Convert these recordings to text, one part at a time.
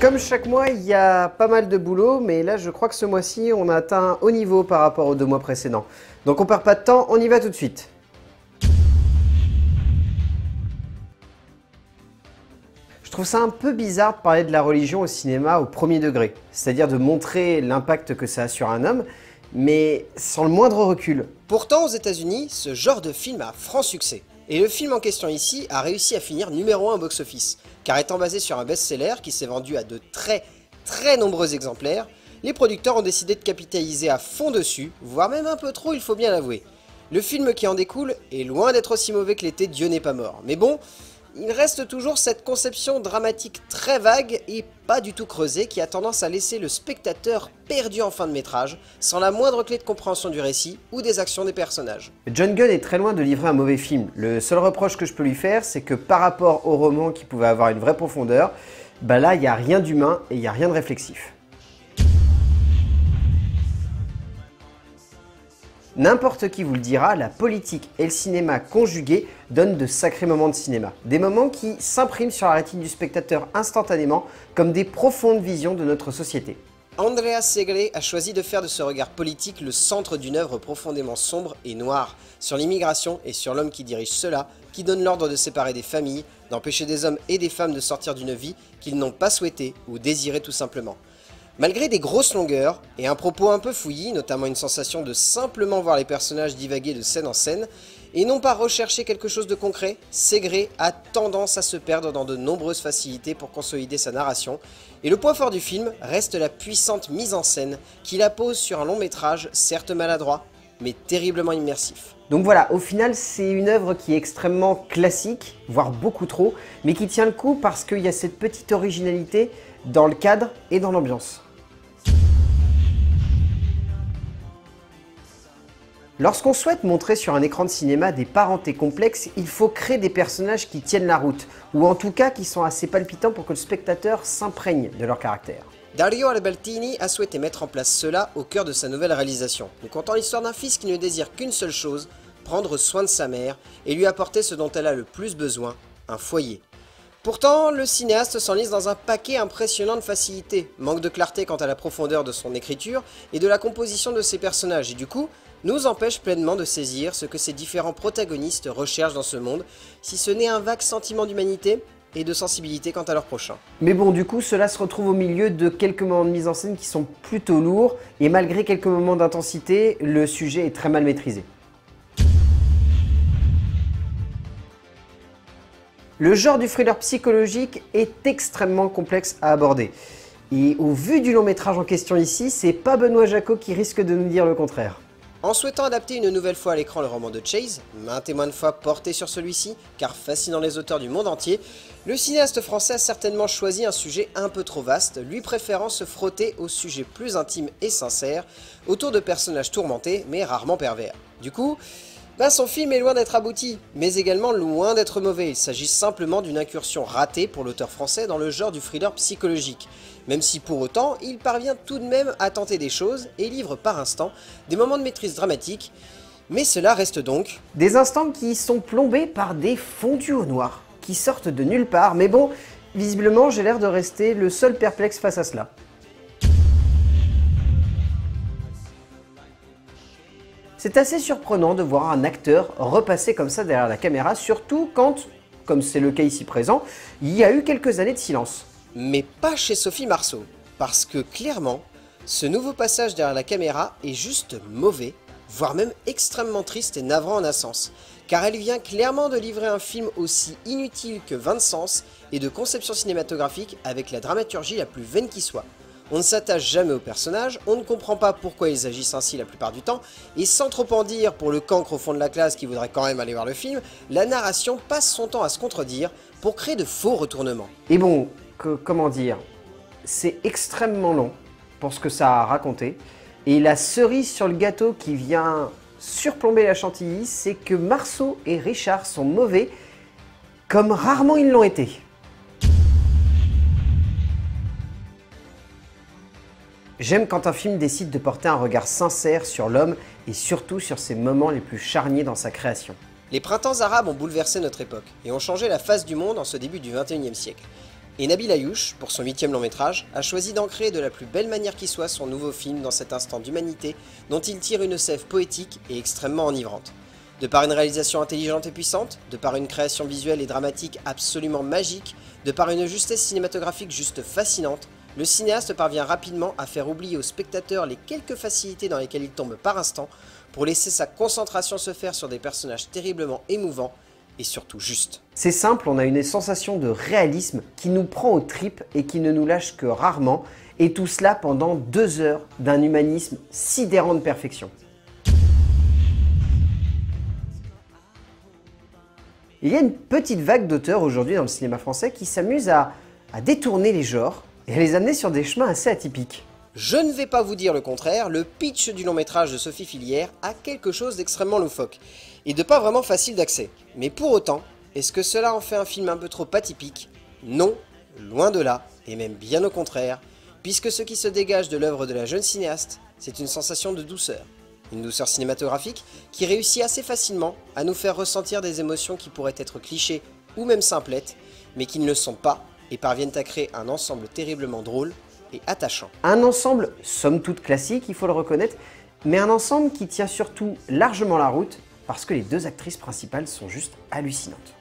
Comme chaque mois, il y a pas mal de boulot, mais là je crois que ce mois-ci on a atteint un haut niveau par rapport aux 2 mois précédents. Donc on perd pas de temps, on y va tout de suite. Je trouve ça un peu bizarre de parler de la religion au cinéma au premier degré, c'est-à-dire de montrer l'impact que ça a sur un homme, mais sans le moindre recul. Pourtant, aux États-Unis, ce genre de film a franc succès. Et le film en question ici a réussi à finir numéro 1 au box-office, car étant basé sur un best-seller qui s'est vendu à de très nombreux exemplaires, les producteurs ont décidé de capitaliser à fond dessus, voire même un peu trop, il faut bien l'avouer. Le film qui en découle est loin d'être aussi mauvais que l'était Dieu n'est pas mort, mais bon, il reste toujours cette conception dramatique très vague et pas du tout creusée qui a tendance à laisser le spectateur perdu en fin de métrage, sans la moindre clé de compréhension du récit ou des actions des personnages. John Gunn est très loin de livrer un mauvais film. Le seul reproche que je peux lui faire, c'est que par rapport au roman qui pouvait avoir une vraie profondeur, bah là il n'y a rien d'humain et il n'y a rien de réflexif. N'importe qui vous le dira, la politique et le cinéma conjugués donnent de sacrés moments de cinéma. Des moments qui s'impriment sur la rétine du spectateur instantanément comme des profondes visions de notre société. Andreas Segle a choisi de faire de ce regard politique le centre d'une œuvre profondément sombre et noire, sur l'immigration et sur l'homme qui dirige cela, qui donne l'ordre de séparer des familles, d'empêcher des hommes et des femmes de sortir d'une vie qu'ils n'ont pas souhaitée ou désirée tout simplement. Malgré des grosses longueurs et un propos un peu fouillis, notamment une sensation de simplement voir les personnages divaguer de scène en scène, et non pas rechercher quelque chose de concret, Segle a tendance à se perdre dans de nombreuses facilités pour consolider sa narration, et le point fort du film reste la puissante mise en scène qui la pose sur un long métrage certes maladroit, mais terriblement immersif. Donc voilà, au final c'est une œuvre qui est extrêmement classique, voire beaucoup trop, mais qui tient le coup parce qu'il y a cette petite originalité dans le cadre et dans l'ambiance. Lorsqu'on souhaite montrer sur un écran de cinéma des parentés complexes, il faut créer des personnages qui tiennent la route, ou en tout cas qui sont assez palpitants pour que le spectateur s'imprègne de leur caractère. Dario Albertini a souhaité mettre en place cela au cœur de sa nouvelle réalisation, nous contant l'histoire d'un fils qui ne désire qu'une seule chose, prendre soin de sa mère et lui apporter ce dont elle a le plus besoin, un foyer. Pourtant, le cinéaste s'enlise dans un paquet impressionnant de facilité, manque de clarté quant à la profondeur de son écriture et de la composition de ses personnages, et du coup, nous empêche pleinement de saisir ce que ces différents protagonistes recherchent dans ce monde, si ce n'est un vague sentiment d'humanité et de sensibilité quant à leur prochain. Mais bon, du coup, cela se retrouve au milieu de quelques moments de mise en scène qui sont plutôt lourds, et malgré quelques moments d'intensité, le sujet est très mal maîtrisé. Le genre du thriller psychologique est extrêmement complexe à aborder. Et au vu du long métrage en question ici, c'est pas Benoît Jacot qui risque de nous dire le contraire. En souhaitant adapter une nouvelle fois à l'écran le roman de Chase, maintes et maintes fois porté sur celui-ci, car fascinant les auteurs du monde entier, le cinéaste français a certainement choisi un sujet un peu trop vaste, lui préférant se frotter aux sujets plus intimes et sincères, autour de personnages tourmentés mais rarement pervers. Du coup, son film est loin d'être abouti, mais également loin d'être mauvais. Il s'agit simplement d'une incursion ratée pour l'auteur français dans le genre du thriller psychologique. Même si pour autant, il parvient tout de même à tenter des choses et livre par instant des moments de maîtrise dramatique, mais cela reste donc des instants qui sont plombés par des fondus au noir, qui sortent de nulle part, mais bon, visiblement j'ai l'air de rester le seul perplexe face à cela. C'est assez surprenant de voir un acteur repasser comme ça derrière la caméra, surtout quand, comme c'est le cas ici présent, il y a eu quelques années de silence. Mais pas chez Sophie Marceau, parce que clairement, ce nouveau passage derrière la caméra est juste mauvais, voire même extrêmement triste et navrant en un sens, car elle vient clairement de livrer un film aussi inutile que vain de sens et de conception cinématographique avec la dramaturgie la plus vaine qui soit. On ne s'attache jamais aux personnages, on ne comprend pas pourquoi ils agissent ainsi la plupart du temps, et sans trop en dire pour le cancre au fond de la classe qui voudrait quand même aller voir le film, la narration passe son temps à se contredire pour créer de faux retournements. Et bon, comment dire, c'est extrêmement long pour ce que ça a raconté, et la cerise sur le gâteau qui vient surplomber la chantilly, c'est que Marceau et Richard sont mauvais comme rarement ils l'ont été. J'aime quand un film décide de porter un regard sincère sur l'homme et surtout sur ses moments les plus charniers dans sa création. Les printemps arabes ont bouleversé notre époque et ont changé la face du monde en ce début du XXIe siècle. Et Nabil Ayouch, pour son 8e long métrage, a choisi d'ancrer de la plus belle manière qui soit son nouveau film dans cet instant d'humanité dont il tire une sève poétique et extrêmement enivrante. De par une réalisation intelligente et puissante, de par une création visuelle et dramatique absolument magique, de par une justesse cinématographique juste fascinante, le cinéaste parvient rapidement à faire oublier aux spectateurs les quelques facilités dans lesquelles il tombe par instant pour laisser sa concentration se faire sur des personnages terriblement émouvants et surtout justes. C'est simple, on a une sensation de réalisme qui nous prend aux tripes et qui ne nous lâche que rarement, et tout cela pendant 2 heures d'un humanisme sidérant de perfection. Il y a une petite vague d'auteurs aujourd'hui dans le cinéma français qui s'amusent à détourner les genres et à les amener sur des chemins assez atypiques. Je ne vais pas vous dire le contraire, le pitch du long métrage de Sophie Fillière a quelque chose d'extrêmement loufoque, et de pas vraiment facile d'accès. Mais pour autant, est-ce que cela en fait un film un peu trop atypique? Non, loin de là, et même bien au contraire, puisque ce qui se dégage de l'œuvre de la jeune cinéaste, c'est une sensation de douceur. Une douceur cinématographique qui réussit assez facilement à nous faire ressentir des émotions qui pourraient être clichés ou même simplettes, mais qui ne le sont pas et parviennent à créer un ensemble terriblement drôle et attachant. Un ensemble somme toute classique, il faut le reconnaître, mais un ensemble qui tient surtout largement la route parce que les 2 actrices principales sont juste hallucinantes.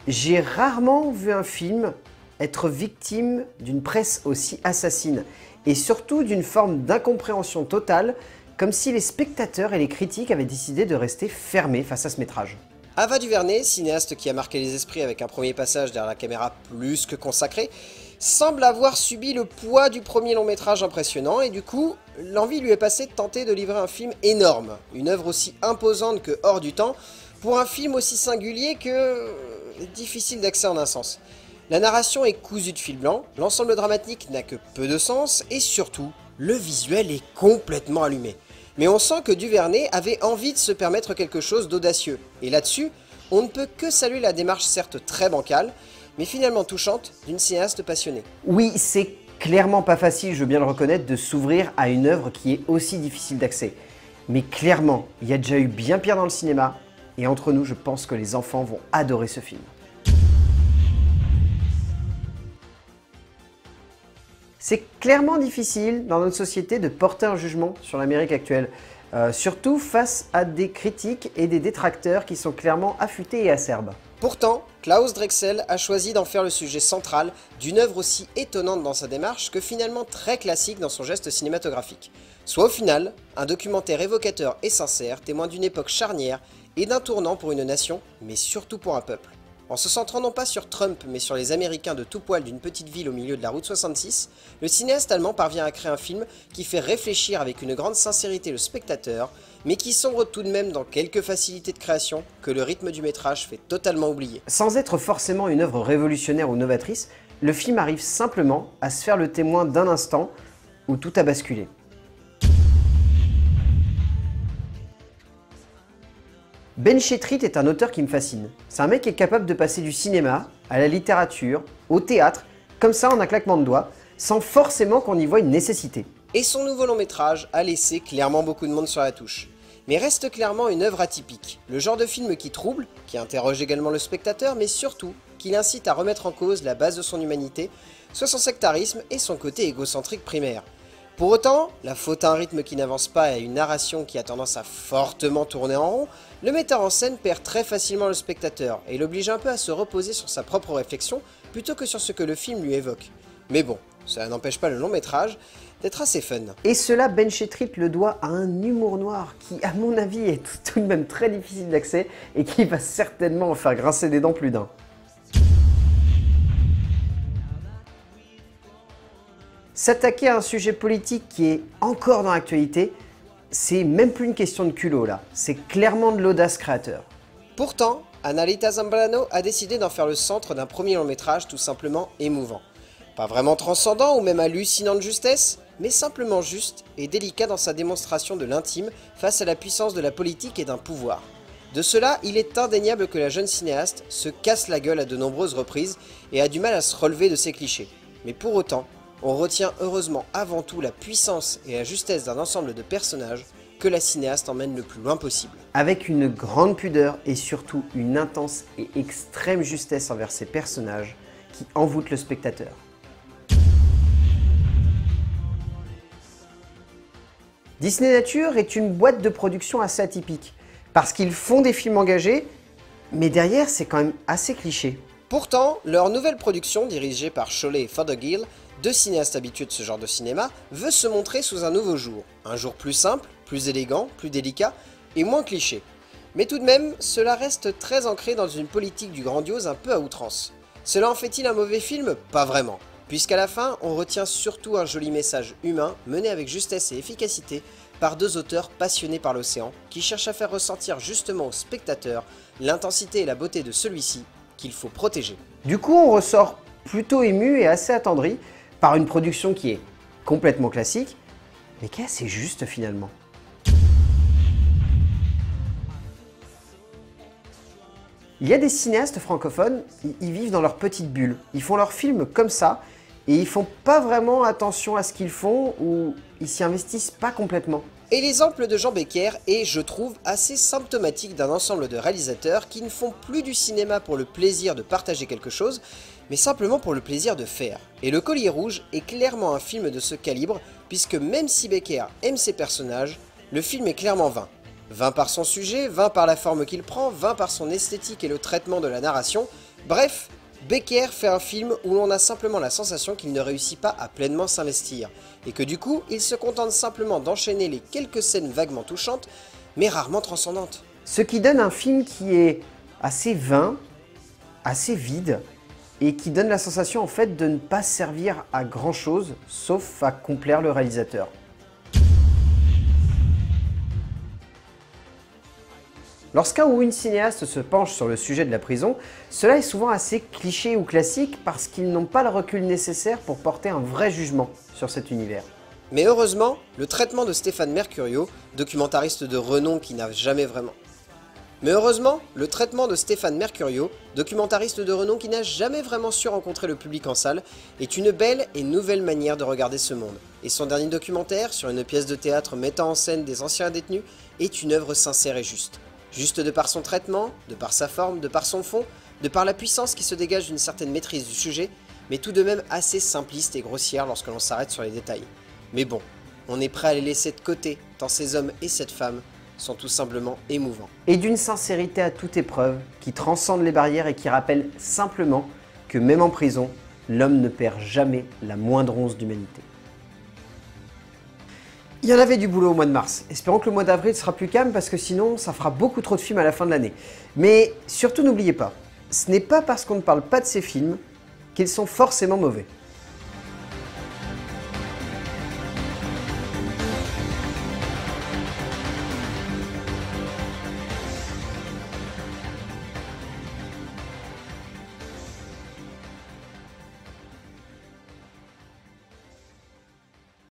J'ai rarement vu un film être victime d'une presse aussi assassine, et surtout d'une forme d'incompréhension totale, comme si les spectateurs et les critiques avaient décidé de rester fermés face à ce métrage. Ava DuVernay, cinéaste qui a marqué les esprits avec un premier passage derrière la caméra plus que consacré, semble avoir subi le poids du premier long métrage impressionnant, et du coup, l'envie lui est passée de tenter de livrer un film énorme, une œuvre aussi imposante que hors du temps, pour un film aussi singulier que difficile d'accès en un sens. La narration est cousue de fil blanc, l'ensemble dramatique n'a que peu de sens, et surtout, le visuel est complètement allumé. Mais on sent que DuVernay avait envie de se permettre quelque chose d'audacieux, et là-dessus, on ne peut que saluer la démarche certes très bancale, mais finalement touchante, d'une cinéaste passionnée. Oui, c'est clairement pas facile, je veux bien le reconnaître, de s'ouvrir à une œuvre qui est aussi difficile d'accès. Mais clairement, il y a déjà eu bien pire dans le cinéma, et entre nous, je pense que les enfants vont adorer ce film. C'est clairement difficile dans notre société de porter un jugement sur l'Amérique actuelle, surtout face à des critiques et des détracteurs qui sont clairement affûtés et acerbes. Pourtant, Klaus Drexel a choisi d'en faire le sujet central d'une œuvre aussi étonnante dans sa démarche que finalement très classique dans son geste cinématographique. Soit au final, un documentaire évocateur et sincère, témoin d'une époque charnière et d'un tournant pour une nation, mais surtout pour un peuple. En se centrant non pas sur Trump, mais sur les Américains de tout poil d'une petite ville au milieu de la route 66, le cinéaste allemand parvient à créer un film qui fait réfléchir avec une grande sincérité le spectateur, mais qui sombre tout de même dans quelques facilités de création que le rythme du métrage fait totalement oublier. Sans être forcément une œuvre révolutionnaire ou novatrice, le film arrive simplement à se faire le témoin d'un instant où tout a basculé. Ben Shetritt est un auteur qui me fascine. C'est un mec qui est capable de passer du cinéma à la littérature, au théâtre, comme ça en un claquement de doigts, sans forcément qu'on y voie une nécessité. Et son nouveau long métrage a laissé clairement beaucoup de monde sur la touche. Mais reste clairement une œuvre atypique, le genre de film qui trouble, qui interroge également le spectateur, mais surtout qui l'incite à remettre en cause la base de son humanité, soit son sectarisme et son côté égocentrique primaire. Pour autant, la faute à un rythme qui n'avance pas et à une narration qui a tendance à fortement tourner en rond, le metteur en scène perd très facilement le spectateur et l'oblige un peu à se reposer sur sa propre réflexion plutôt que sur ce que le film lui évoque. Mais bon, cela n'empêche pas le long métrage d'être assez fun. Et cela, Ben Shetritt le doit à un humour noir qui, à mon avis, est tout de même très difficile d'accès et qui va certainement en faire grincer des dents plus d'un. S'attaquer à un sujet politique qui est encore dans l'actualité, c'est même plus une question de culot là, c'est clairement de l'audace créateur. Pourtant, Annalita Zambrano a décidé d'en faire le centre d'un premier long métrage tout simplement émouvant. Pas vraiment transcendant ou même hallucinant de justesse, mais simplement juste et délicat dans sa démonstration de l'intime face à la puissance de la politique et d'un pouvoir. De cela, il est indéniable que la jeune cinéaste se casse la gueule à de nombreuses reprises et a du mal à se relever de ses clichés. Mais pour autant, on retient heureusement avant tout la puissance et la justesse d'un ensemble de personnages que la cinéaste emmène le plus loin possible. Avec une grande pudeur et surtout une intense et extrême justesse envers ses personnages qui envoûtent le spectateur. Disney Nature est une boîte de production assez atypique, parce qu'ils font des films engagés, mais derrière c'est quand même assez cliché. Pourtant, leur nouvelle production, dirigée par Sholay et Fothergill, deux cinéastes habitués de ce genre de cinéma, veut se montrer sous un nouveau jour. Un jour plus simple, plus élégant, plus délicat et moins cliché. Mais tout de même, cela reste très ancré dans une politique du grandiose un peu à outrance. Cela en fait-il un mauvais film? Pas vraiment. Puisqu'à la fin, on retient surtout un joli message humain mené avec justesse et efficacité par deux auteurs passionnés par l'océan qui cherchent à faire ressentir justement aux spectateurs l'intensité et la beauté de celui-ci qu'il faut protéger. Du coup, on ressort plutôt ému et assez attendri par une production qui est complètement classique, mais qui est assez juste finalement. Il y a des cinéastes francophones, ils vivent dans leur petite bulle, ils font leurs films comme ça, et ils font pas vraiment attention à ce qu'ils font ou ils s'y investissent pas complètement. Et l'exemple de Jean Becker est, je trouve, assez symptomatique d'un ensemble de réalisateurs qui ne font plus du cinéma pour le plaisir de partager quelque chose, mais simplement pour le plaisir de faire. Et Le Collier Rouge est clairement un film de ce calibre, puisque même si Becker aime ses personnages, le film est clairement vain. Vain par son sujet, vain par la forme qu'il prend, vain par son esthétique et le traitement de la narration, bref, Becker fait un film où l'on a simplement la sensation qu'il ne réussit pas à pleinement s'investir, et que du coup, il se contente simplement d'enchaîner les quelques scènes vaguement touchantes, mais rarement transcendantes. Ce qui donne un film qui est assez vain, assez vide, et qui donne la sensation en fait de ne pas servir à grand chose, sauf à complaire le réalisateur. Lorsqu'un ou une cinéaste se penche sur le sujet de la prison, cela est souvent assez cliché ou classique parce qu'ils n'ont pas le recul nécessaire pour porter un vrai jugement sur cet univers. Mais heureusement, le traitement de Stéphane Mercurio, documentariste de renom qui n'a jamais vraiment su rencontrer le public en salle, est une belle et nouvelle manière de regarder ce monde. Et son dernier documentaire, sur une pièce de théâtre mettant en scène des anciens détenus, est une œuvre sincère et juste. Juste de par son traitement, de par sa forme, de par son fond, de par la puissance qui se dégage d'une certaine maîtrise du sujet, mais tout de même assez simpliste et grossière lorsque l'on s'arrête sur les détails. Mais bon, on est prêt à les laisser de côté, tant ces hommes et cette femme sont tout simplement émouvants. Et d'une sincérité à toute épreuve, qui transcende les barrières et qui rappelle simplement que même en prison, l'homme ne perd jamais la moindre once d'humanité. Il y en avait du boulot au mois de mars. Espérons que le mois d'avril sera plus calme parce que sinon ça fera beaucoup trop de films à la fin de l'année. Mais surtout n'oubliez pas, ce n'est pas parce qu'on ne parle pas de ces films qu'ils sont forcément mauvais.